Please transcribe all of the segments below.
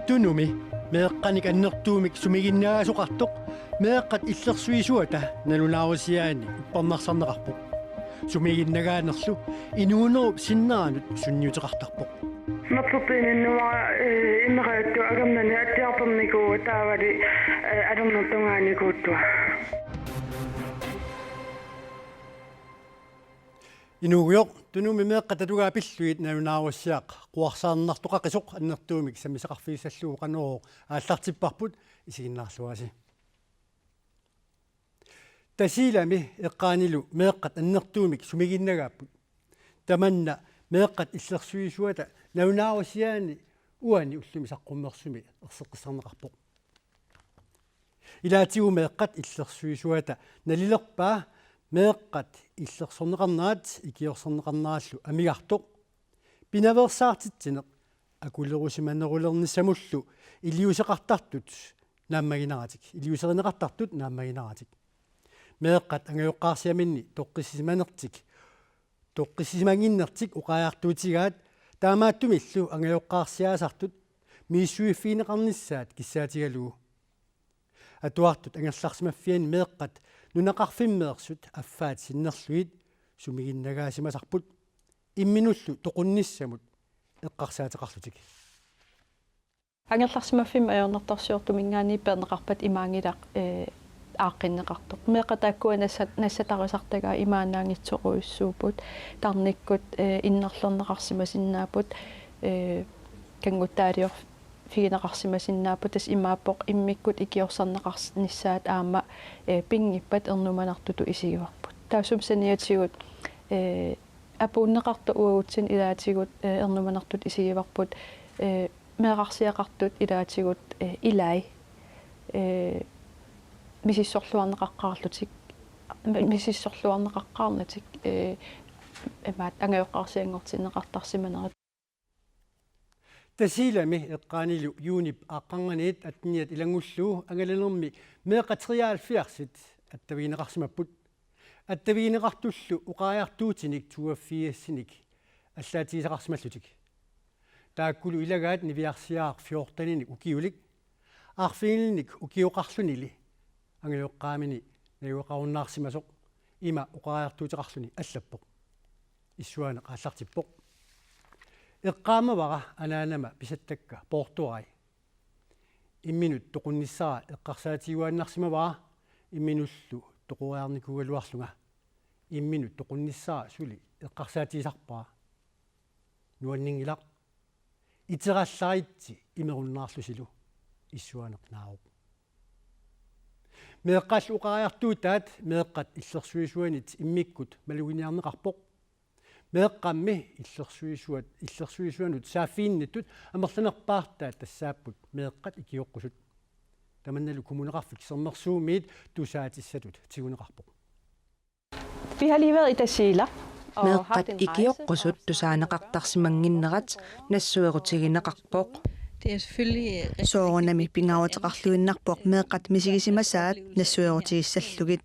tunumi meeqqanik annertuumik sumiginnaasuqartoq meeqqat illersuisuata nalunaawasiaani ipparnarsarneqarpoq sumiginnagaanerlu inuunerup sinnaanut sunniuteqartarpoq mattutinnuwa inneqaattu agamnani attiartorniku taavali alornertungaanikuuttua inuugior tunumi meeqqatatugaa pilluit nalunaawasiaq quarsaarnartoqaqisoq annertuumik samiseqarfiisalluu qaneroo aallartipparput isiginnaarluasi tasilami eqqaanilu meeqqat annertuumik sumiginnagaapput tamanna meeqqat illersuisuata nalunaawasiaani uani ullumi saqqummersumi erseqqissarneqarpoq ilaatigu meeqqat illersuisuata nalilerpaa meeqqat illersorneqarnaat ikiorsorneqarnaallu amigartoq pinaversaartitsineq akulerusimanerulernissamullu iliuseqartartut naammaginaratik iliuserineqartartut naammaginaratik meeqqat angajoqqaarsiaminni toqqissisimanginnertik uqajaartuutigaat taamaattumillu angajoqqaarsiaasartut miissuiffiineqarnissaat kissaatigaluu atuartut angerlarsimaffiani meeqqat nunaqarfimmeersut affaat sinnerluit sumiginnagaasimasarput imminullu toqunnissamut eqqarsaatеqarlutik angerlarsimaffiма ajornertarsiortumingaani perneqarpat imaangilaq aaqqinneqartoq meeqataakku nassatarisartagaa imaanaangitsoquissuuput tarnikkut innerlerneqarsimasinnaaput kanguttaalior fiineqarsimasinnaaput tas imaappoq immikkut ikiorserneqarnissaat aama pingippat ernumanartutu isigivarput taassum saniatigut apuunneqartu uagutsin ilaatigut ernumanartut isigivarput meeqarsiaqartut ilaatigut ilai misissorluarneqaqqaarlutik misissorluarneqaqqaarnatik emaat angajoqqaarsiangortinneqartarsimanerat tasilami eqqaanilu yuunip aaqqanganiit atniat ilangulluu angalanermi meeqateriaalfiarsit attaviineqarsimapput attaviineqartullu uqaajartuutinik tuaffiassinik allaatiisaqarsimallutik taakkulu ilagaat niviarsiaaq fiortaninik ukiulik aarfiinilnik ukioqarlunili angajoqqaamini najuaqarunnaarsimasoq ima uqaajartuutiqarluni allappoq issuaneq aallartippoq eqqaamavara anaanama pisattakka portuari imminut toqunnissara eqqarsaatiiguannarsimavara imminullu toquriarnikugaluarlunga imminut toqunnissara suli eqqarsaatiisarpaa nuanningilaq iterallariitsi imerunnaarlusilu issuaneq naaruq meeqqallu uqariartuutaat meeqqat illersuisuanit immikkut maluginiarneqarpoq meeqqammi illersuisuanut saaffiinnittut amerlanerpaartaat tassaapput meeqqat ikioqqusut tamannalu kumuneqarfik sermersuumiit tusaatissatut tiguneqarpoq Vi har lige været i Tasiila. meeqqat ikioqqusut tusaaneqartarsimanginnerat nassuerutigineqarpoq Det er selvfølgelig soorunami pingaavateqarluinnarpoq meeqqat misigisimasaat nassuerutigisallugit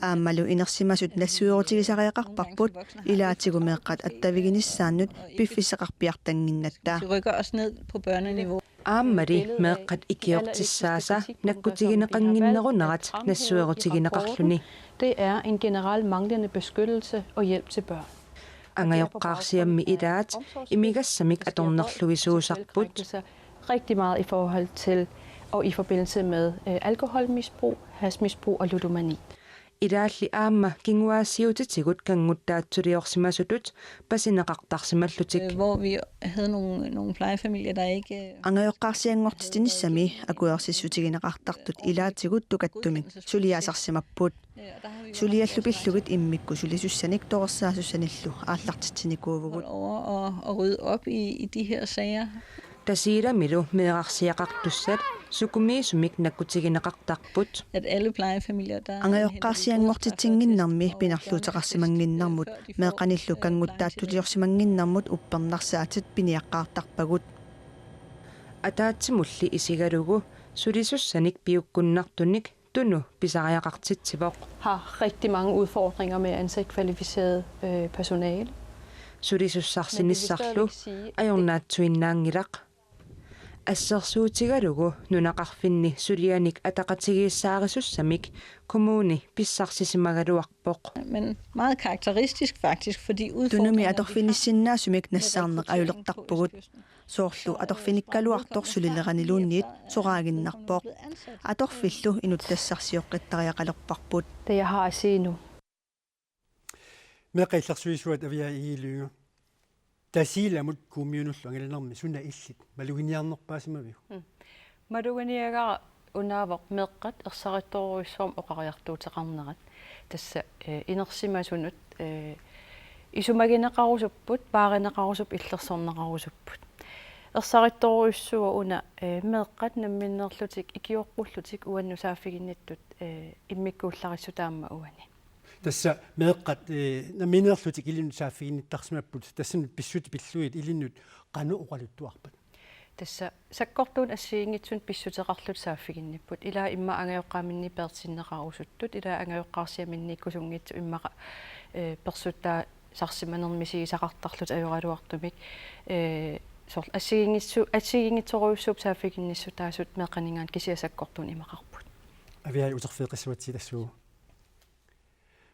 aammalu inersimasut nassuerutigisariaqarparput ilaatigu meeqqat attaviginissaannut piffisseqarpiartanginnattaa det rykker os ned på børneniveau. aammari meeqqat ikiortissaasa nakkutigineqanginnerunerat nassuerutigineqarluni Det er en generel manglende beskyttelse og hjælp til børn. angajoqqaarsiammi ilaat imigassamik atornerlugisuusarput Rigtig meget i forhold til og i forbindelse med alkoholmisbrug, hashmisbrug og ludomani. ilaalli aamma kinguaasiutitigut kanguttaatsuliorsimasutut pasineqartarsimallutik Hvor vi havde nogle plejefamilier, der ikke... angajoqqaarsiangortitinissami akuersissutigineqartartut ilaatigut tukattumik suliaasarsimapput suliallupillugit immikku sulisussanik toqersaasusanillu aallartitsinikuuvugут over og rydde op i de her sager. tasiilamilu meeqarsiaqartussat sukumiisumik nakkutigineqartarput At alle plejefamilier, der... angajoqqaarsiangortitsinginnermi pinarluuteqarsimanginnarmut meeqanillu kanguttaattuliorsimanginnarmut uppernarsaatit piniaqqaartarpagut атаатсимулли исигалугу сулисуссаник пиуккуннартуник туну писариақартитсивоқ Har rigtig mange udfordringer med at ansætte kvalificeret personale. сулисуссарсиниссарлу ajornaatsuinnaangilaq ассерсуутигалугу нунақарфинни сулианик атақатигииссаарисуссамик kommuni писсарсисимагалуарпоқ Men meget karakteristisk faktisk, fordi тунуми udfordringerne... аторфиниссиннаасумик нассаарнеқ аюлертарпугут соорлу аторфиниккалуартор сулилеранилуунниит сораагиннарпоқ аторфиллу инуттассарсиоққиттариақалерпарпут Det jeg har at sige nu. меқиллерсуисуат авиа иилуйга тасииламут кумиунуллуангиланерми суна иллит малугиниарнерпаасимавиу Maduganiaga unaavaq meeqqat ersarittoruissuum oqariartuutеqarnerat tassa inersimasunut isumagineqarusupput paarineqarusup illersorneqarusupput ersarittoruissuwa una meeqqat namminnerlutik ikiorqullutik uannusaafiginnittut immikkuullarissutaamma uani тасса меэккат наминерлутик илинну сааффигинниттарсимаппут тассанут писсути пиллуит илиннут кану оқалуттуарпат tassa sakkortuun assiingitsun pissutеqarlut saaffiginnipпут илаа имма ангайоққаминни персиннеқарусуттут илаа ангайоққарсиаминниккусунгитсу иммаqa персутtaa сарсиманермисигисақартарлут аюралуартумик сорл ассигингитсоруйуссууп сааффигинниссу таасут меқанингаан кисиасаккортуун имақарпут авиа утерфеқиссуатси тассуу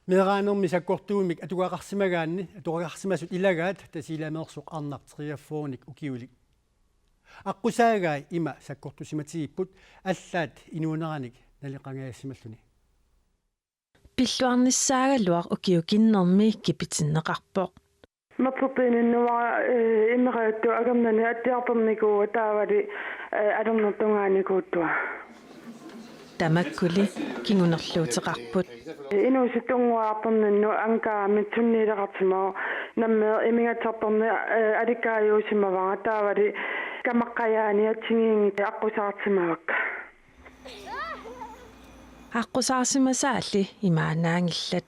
мераанерми саккортуумик атугаақарсимагаанни атугаақарсимасут илагаат тасиламеерсоқ арнартриаффооник укиулик аққусаагаи има саккортусиматигиппут аллаат инуунераник налиқангаассималлуни пиллуарниссаагалуар укиукиннэрми кипитиннеқарпоқ матсутининнуа имераатту агамнани аттиарперникуу таавали алернертунгааникууттуа тамаккули кингунерлуутеқарпут инууситунгуаарпернинну анкаамит сунниилеқартимаа намме имингатсарперни аликкааюусимавага таавали камаққаяани атсигиингит аққусаартимавакка аққусаарсимасаалли имаанаангиллат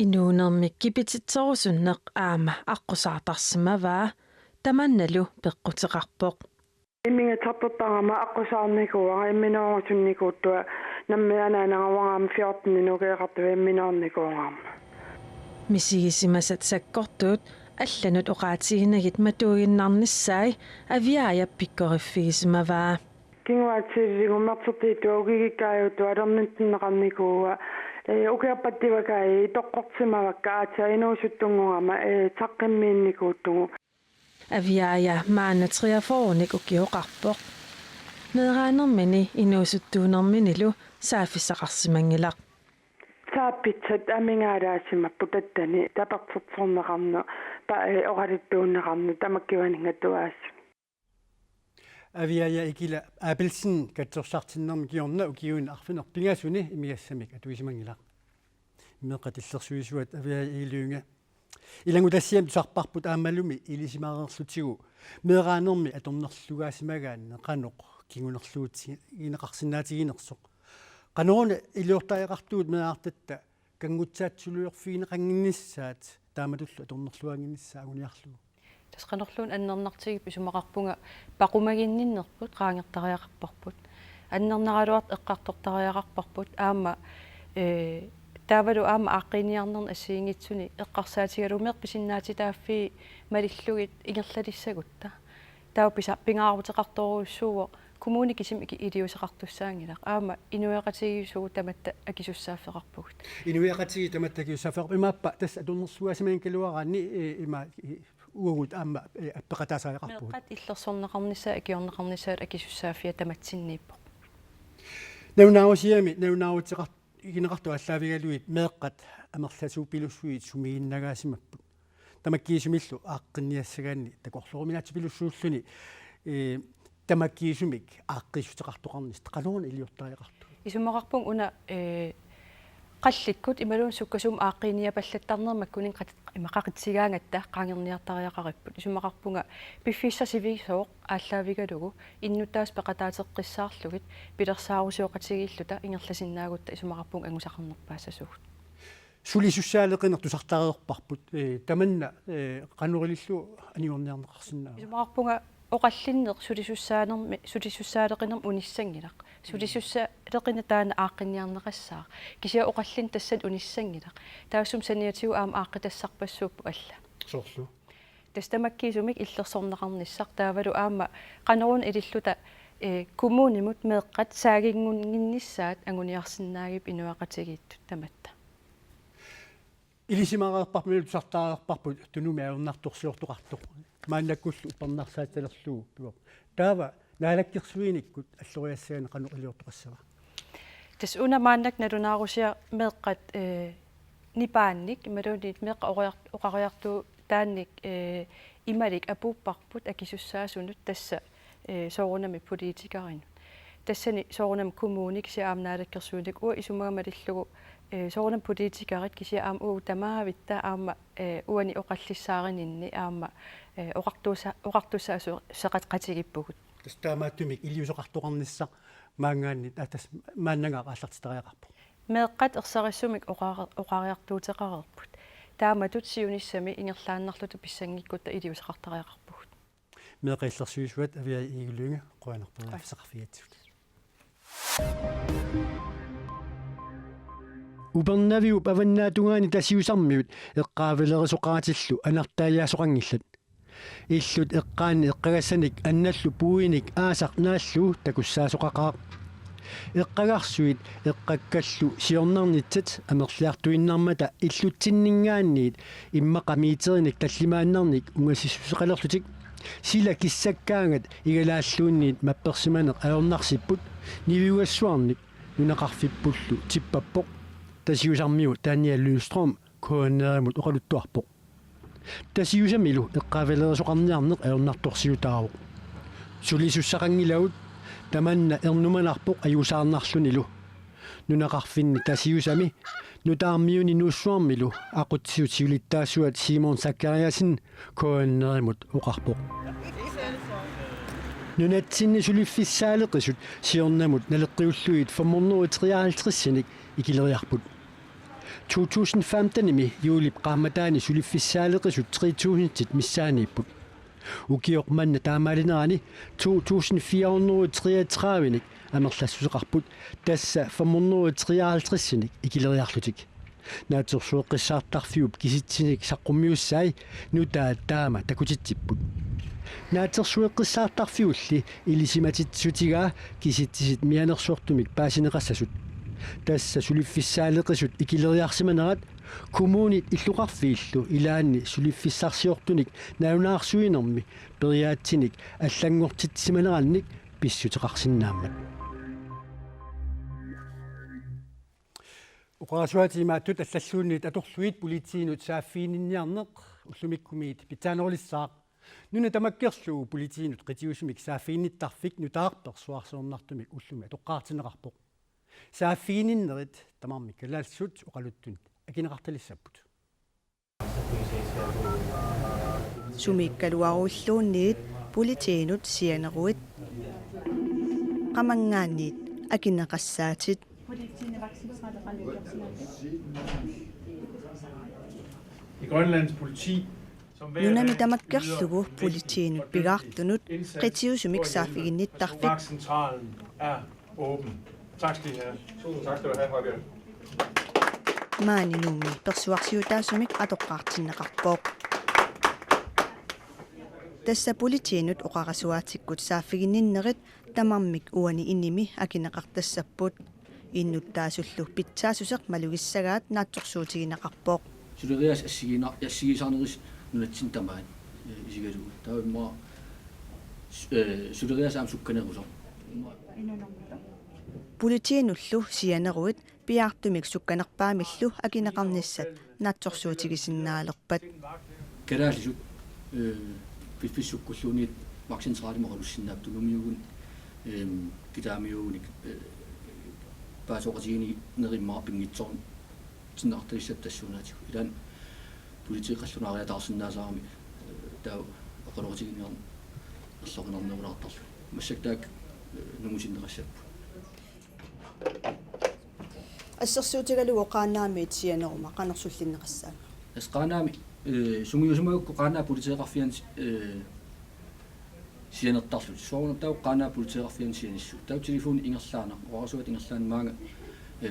инуунерми кипититсерусуннеқ аама аққусаартарсимаваа таманналу пеққутеқарпоқ имингатсарпертарама аққусаарникуара имминуарусунникууттуа наммианаанагавараама 14 минукеэқартуа имминуарникуараама мисигисимасат саккортуут алланут оqaатигинагит матугиннарниссаи авиая пиккориффигисимаваа кингуатсииллигу мартертииту угигиккааюту алерниттиннеқарникууа укеарпаттивакаи тоққортимавакка аатиа инуусуттунгурама таққиммиинникууттугу авиая маанатриафооник укиоқарпоқ мераанермини инуусуттуунерминилу саафиссақарсимангилақ сааппитсат амингаалаасимаппу таттани тапартертсорнеқарну оралиттууннеқарну тамаккиванингаттуаасу авиая икила апелсин катсерсартиннерми киорна укиуин арфинерпингасуни имигассамик атуисимангилақ меқатиллерсуисуат авиа иилуинга илангутассиам тусарпарпут аамалуми илисимаарерлутигу мераанерми аторнерлугаасимагаанне қаноқ кигунерлуутси инеқарсинаатигинерсоқ qanuuna илуортариақартуут меаартатта кангутсаатсулуйорфиине қангинниссаат тааматуллу аторнерлуангиннссаа агуниарлугу тасқанерлуун аннернартигип исумақарпунга пақумагинниннерпут qaangертариақарпарпут аннернаралуарт эққартортариақарпарпут аама таавалу аама ааққиниарнерн ассиингитсуни эққарсаатигалумеэр писиннаатитааффи малиллугит ингерлалиссагутта таава писа пингаарутеқарторуйуссууо kommuni кисим илиусеқартуссаангилақ аама инуяқатигиусугу таматта акисуссааффеқарпугут инуяқатиги таматта акисуссааффеқар имааппа тасса атуннэрсуасимаан калуараани има уагут аама аппеқатаасариақарпугут меққат иллерсорнеқарнисаа акиорнеқарнисаат акисуссааффиа таматсиннииппо наунауутеқар игинеқарту аллаавигалуит меэққат амерласуупилуссуит сумигиннагаасимаппут тамаккиисумиллу ааққинниассагаанни такорлоруминаатипилуссууллуни тамаккиисумик ааққиссутеқартоқарнис қалуун илиортариақарту исумақарпун уна қалликкут ималуун суккасум ааққиниапаллаттарнермаккунин имақақитсигаангатта qaangерниартариақариппут исумақарпунга пиффиссасивисооқ ааллаавигалугу иннутаас пеқатаатеққиссаарлугит пилерсаарусиоқатигииллута ингерласиннаагутта исумақарпун ангусақарнерпаассасугут сулисуссаалеқинер тусартариерпарпут таманна қанурилиллу аниорниарнеқарсинаа исумақарпунга оқаллиннеқ сулисуссаалеқинерм униссангилақ сулисуссаалеқина таана ааққинниарнеқассаа кися оқаллин тассат униссангилақ таассум саниатигу аама ааққитассарпассууппу алла соорлу тастамаккиисумик иллерсорнеқарниссақ таавалу аама қанерун илиллута коммунимут меэққат саагингунгиннissaат агуниарсинаагип инуақатигииттут таматта илисимаарерпармилу сартаарерпарпут тунумиаернарторсиортоқартоқ мааннаккуллу уппарнарсааталерлуу пиво таава наалаккерсуиниккут аллориассаана қануқилиортоқассава тас уна мааннак налунаарусиа меэққат нипаанник малуунит меэққа оқариартуу таанник ималик апууппарпут акисуссаасунут тасса соорунами политикаринут тассани соорунам коммуник сиаамнаалаккерсууник уа исумаамалиллугу соорунам политикарит кися аам уу тамаавитта аама уани оқаллиссаарининни аама оқартуссаасу сеқатқатигиппугут тастаамааттумик илиусоқартоқарниссақ маангаанни атас мааннага ааллартитариақарпу меэққат ерсариссумик оқариартуутеқарерпут тааматут сиуниссами ингерлааннарлуту писсангиккутта илиусеқартариақарпугут меэқиллерсуисуат авиа игулунга қуанерпуа сақарфиатсут убернавиу паваннаатунгаани тасиусармиут эққаавилерисоқаатиллу анартааяасоқангиллат иллут эққаани эққагассаник анналлу пуиник аасақ нааллу такуссаасоқақаа эққагарсуит эққаккаллу сиорнарнитсат амерлиартуиннармата иллутсиннингаанниит иммақамиитериник таллимааннарник унгасиссусеқалерлутик сила киссаккаангат игалааллуунниит мапперсиманеқ аернарсиппут нивиуассуарник нунақарфиппуллу типпаппоқ тасиусармиу таания люстром коонеримут оқалуттуарпоқ тасиусамилу эққавелерисоқарниарнеқ аернарторсиутаавоқ сулисуссақангилаут таманна ернуманарпоқ аюсаарнарлунилу нунақарфинни тасиусами нутаармиуни нууссуармилу ақутсиут сиулиттаассуат Симон Саккариасин коонеримут оқарпоқ нунатсинни сулиффиссаалеқисут сиорнамут налеққиуллуит 553-синик икилериарпут 2015-ми юулип qaamataani сулиффиссаалеқисут 3000-тит миссаанииппут укиоқманна таамаалинерани 2433-ник амерлассусеқарпут тасса 553-синик икилериарлутик наатерсуэққиссаартарфиуп киситсиник саққуммиуссаи нутаа таама такутитсиппут наатерсуэққиссаартарфиулли илисиматитсутигаа киситсисит мианерсуортумик паасинеқассасут тасса сулиффиссаалеқисут икилериарсиманерат коммунит иллуқарфииллу илаанни сулиффиссарсиортуник наунаарсуинерми периаатсиник аллангортитсиманеранник писсутеқарсинааммат уқарасуатимааттут аллаллуунниит аторлуит политиинут сааффиининниарнеқ уллумиккумиит питаанерулиссаақ нуна тамаккерлуу политиинут қитиусумик сааффиинниттарфик нутаарперсуарсуарнартумик уллуми тоққаартинеқарпоқ сааффиининнерит тамармик калаассут оқалуттун акинеқарталиссаппут сумиккалуаруллуунниит политиинут сианеруит qamanggaanniit акинеқассаатит I Grønlands politi нунами тамаккерлугу политиинут пигаартунут qitiusumik saafiginnittarfik vagtcentralen er åben. Tak skal I have. Tusind tak skal du have, Højbjerg. maaninuumi persuarsiutaasumik atoqqaartinneqarpooq тасса политиинут оқарасуаатиккут сааффигинниннерит тамармик уани инними акинеқартассаппут иннуттаасуллу питсаасусеқ малугиссагаат наатсорсуутигинеқарпооқ сулериас ассигисаарнерис нунатсин тамаан исигалугу таамма сулериас аам сукканерусо политиинуллу сианеруит пиартумик сукканерпаамиллу акинеқарниссат наатсорсуутигисиннаалерпат караалисут фиффиссуккуллуунит ваксинсраалиморалуссиннаап тунумиугун китаамиууник паасоқатигини нериммаа пингитсорн тиннартаиссат тассуунаатигу илаан политиққаллунаариатаарсиннаасаарами таа оқалуутигиниар ерлорнарнеулаартарлу массактаак нумусиннерассаппу ассерсуутигалугу qaannaamiit сианерума qanерсуллиннеқассаа эсқаанаами сунгиусумагукку qaanаа политиқарфиан сианертарлут соорнатау qaanаа политиқарфиан сианиссу тау телефон ингерлаана орасуат ингерлаан маага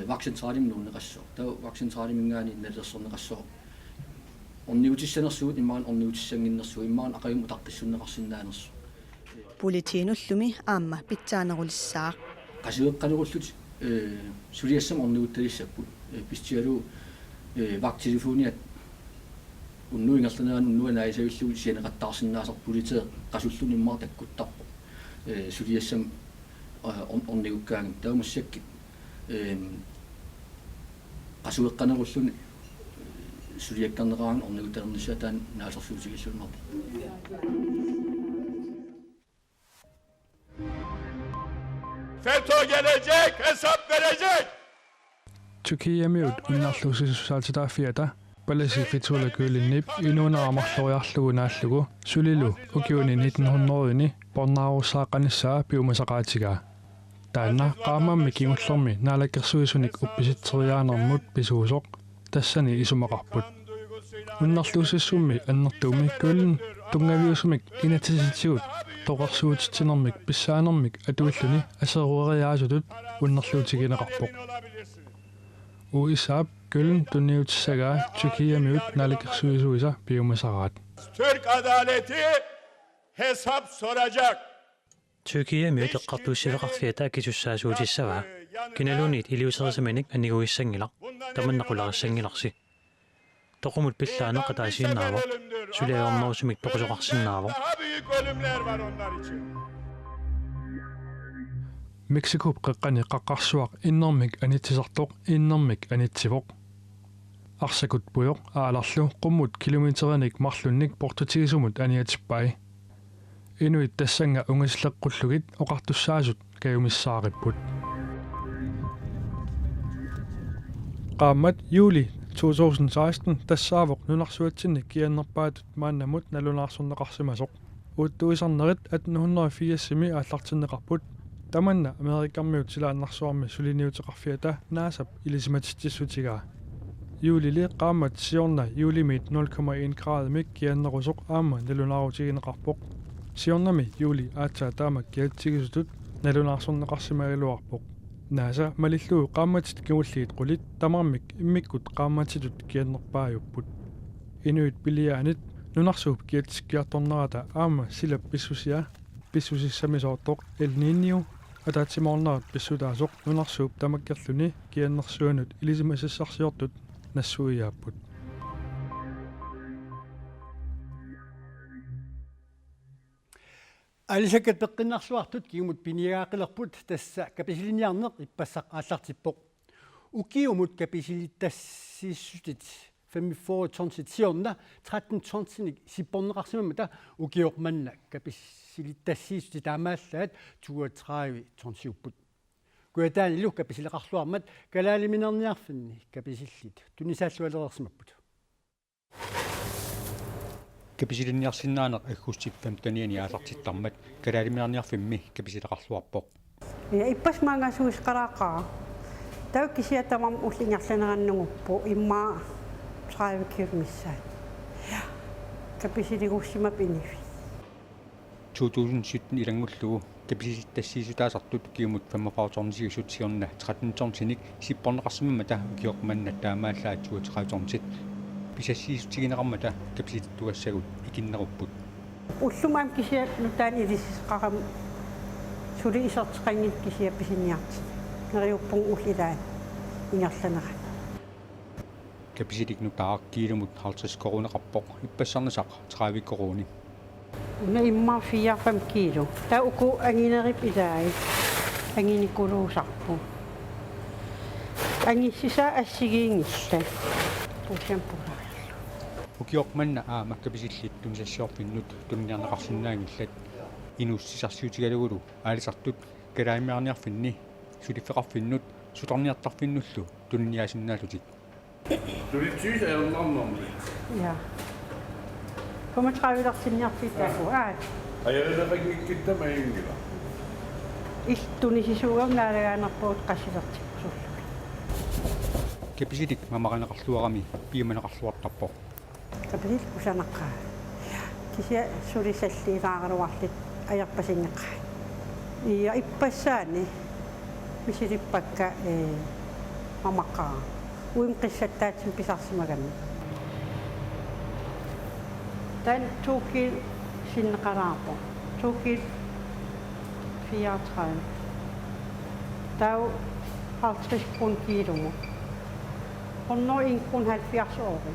ваксинцраалим нуунеқассоо тау ваксинцраалимингаани налерсорнеқассоо орниутиссанерсуут иммаан орниутиссангиннэрсуут иммаан ақаюм утартиссуннеқарсинаанерсу Политиинуллуми аама питсаанерулиссаа qasueqqanerullut suliassam ornuuttalissapput pistиалу вактилифуниат уннуингалланаан уннуанаисавиллуги сианеқаттаарсинаасар политеэ qasullunimmaa takkuttarpo suliassam orniukkaangam taumassakki qasueqqanerulluni suliakkarneraang orniutarnissataan naasersuutigillunnarpo FETÖ gelecek, hesap verecek. Türkiye miut unnarluusisusaaltitaafiata palasi kyllinnip inuuneramarloriarlugunaallugu sulilu ukiuni 1900-ni pornaarusaaqanissaa piumasaqaatigaa taanna qaamammi kingullermi naalakkersuisunik uppisitteriaanermut pisuusoq tassani isumaqarput unnarluusissummi annertuumi kullin tungaviusumik inatisitigut toqersuutitinermik pissaanermik atuulluni aserueriaasutut unnerluutigineqarpoq uisaap kullin tunniutissagaa Türkiye-miut naalakkersuisuisa piumasaraat Türk adaleti hesap soracak. Türkiye-miut eqqartuussileqarfiata kisussaasuutissavaa kinalunit iliuserisaminik anniguissangilaq tamannaqularissangilarsi toqumut pillaaneq qataasiinnaavo suliaornerusumik toqusoqarsinnaavo Daha büyük ölümler var onlar için. Mexico qeqqani qaqqarsuaq innermik anitsisartoq innermik anitsivoq arsakut puyoq aalarlu qummut kilometerinik marlunnik portutigisumut aniatippai inuit tassanga ungisleqqullegit oqartussaasut kayumissaaripput qaammat juli 2016 tassaavoq nunarsuatsinnik kiannerpaatut maannamut nalunаарsorneqarsimasoq uuttuisarnerit 1880 aallartinneqarput tamanna amerikarmiut silaannarsuarmi suliniuteqarfiata naasap ilisimatissutigaa juulili qaammat siorna juulimit 0,1 graadmik kiannerusoq aamma nalunaaruutigineqarpoq siornami juuli aatsaa taamak kiatsigisutut nalunаарsorneqarsimailuarpoq naasa malilluu qaammatit kimulliit qulit tamarmik immikkut qaammatitut kiannerpaajupput inuit piliaanit nunarsuup kiatsikkiartornerata aamma silap pissusia pissusissamisoortoq El Niño ataatimornerat pissutaasoq nunarsuup tamakkerluni kiannersuanut ilisimassarsiortut nassuiaapput алисакат пеққиннарсуартут кигмут пиниагааqilerput тасса каписилиниарнеқ иппассақ ааллартиппоқ укиумут каписилиттассииссутит 45 тонситсиорна 13 тонсиник сиппорнеқарсимамата укиорманна каписилиттассииссути таамааллаат 32 тонсиуппут куатаани лу каписилеқарлуармат калаалиминерниарфинни каписиллит тунисааллуалерерсимаппут каписилинниарсиннаанеқ аггустиппам таниани аалартиттармат калаалимиарниарфимми каписилеқарлуарпоқ иппас маангасуисқараақаа тау кисиатамам уллингерланераннугуппу иммаа 30 киломиссаат каписилигуссимап инифи 2017 илангуллугу каписилиттассиисутаасартут киумут 45 тонсигисутсиорна 13 тонсиник сиппорнеқарсимамата укиоқманна таамааллаат 32 тонсит писассиисутигинеқармата каписилиттугассагут икиннеруппут уллумаам кисиат нутаан илисисқарам сули исертеқангит кисиа писиниарти нериуппун уллилаан ингерланера каписилик нутаа киломут 50 коронеқарпоқ иппассарнасақ 30 корони уна имма 4-5 кило таа уку ангинерип илаи ангиникулуусарпу ангиссиса ассигиингилла пушампула укиоқманна аама каписиллит тунисассиорфиннут тунниарнеқарсинаангиллат инуссисарсиутигалугулу аалисартут калаимиарниарфинни сулиффеқарфиннут суторниартарфиннуллу тунниаасиннаалутик Tulitsyys er en annan. Ja. 35-arsinniarfitaaku Ajalleqagikkittam ayungila. Ittunisisuugagnaalagaanerpuut qassilertikkusullu. каписилик мамаранеқарлуарами пиуманеқарлуартарпо Kapisil kusanaqqa. Kisia sulisallilaaruarlit ajarpasinneqqa. Ja ipassaani misilippakka mamaqqaa. Uimqissattaatsin pisarsimaganna. Dan 2 kil sinneqaraarpo 2 kil 34 tau 50 kroner kilomo onno 1 kroner 70 øre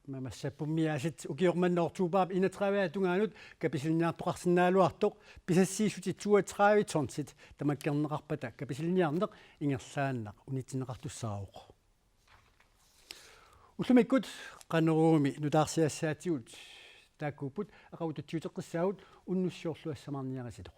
Mammassapummiasit ukiormannoortuupaap inatraviatungaanut kapisilniartoqarsinnaaluartoq pisassiissutit 32 tonsit tamakkerneqarpata kapisilniarneq ingerlaannaq unitineqartussaaruq Ullumikut qaneruumi nutaarsiassaatigut taakkuuput aqaututtiuteqqissaagut unnussiorluassamarniarasituq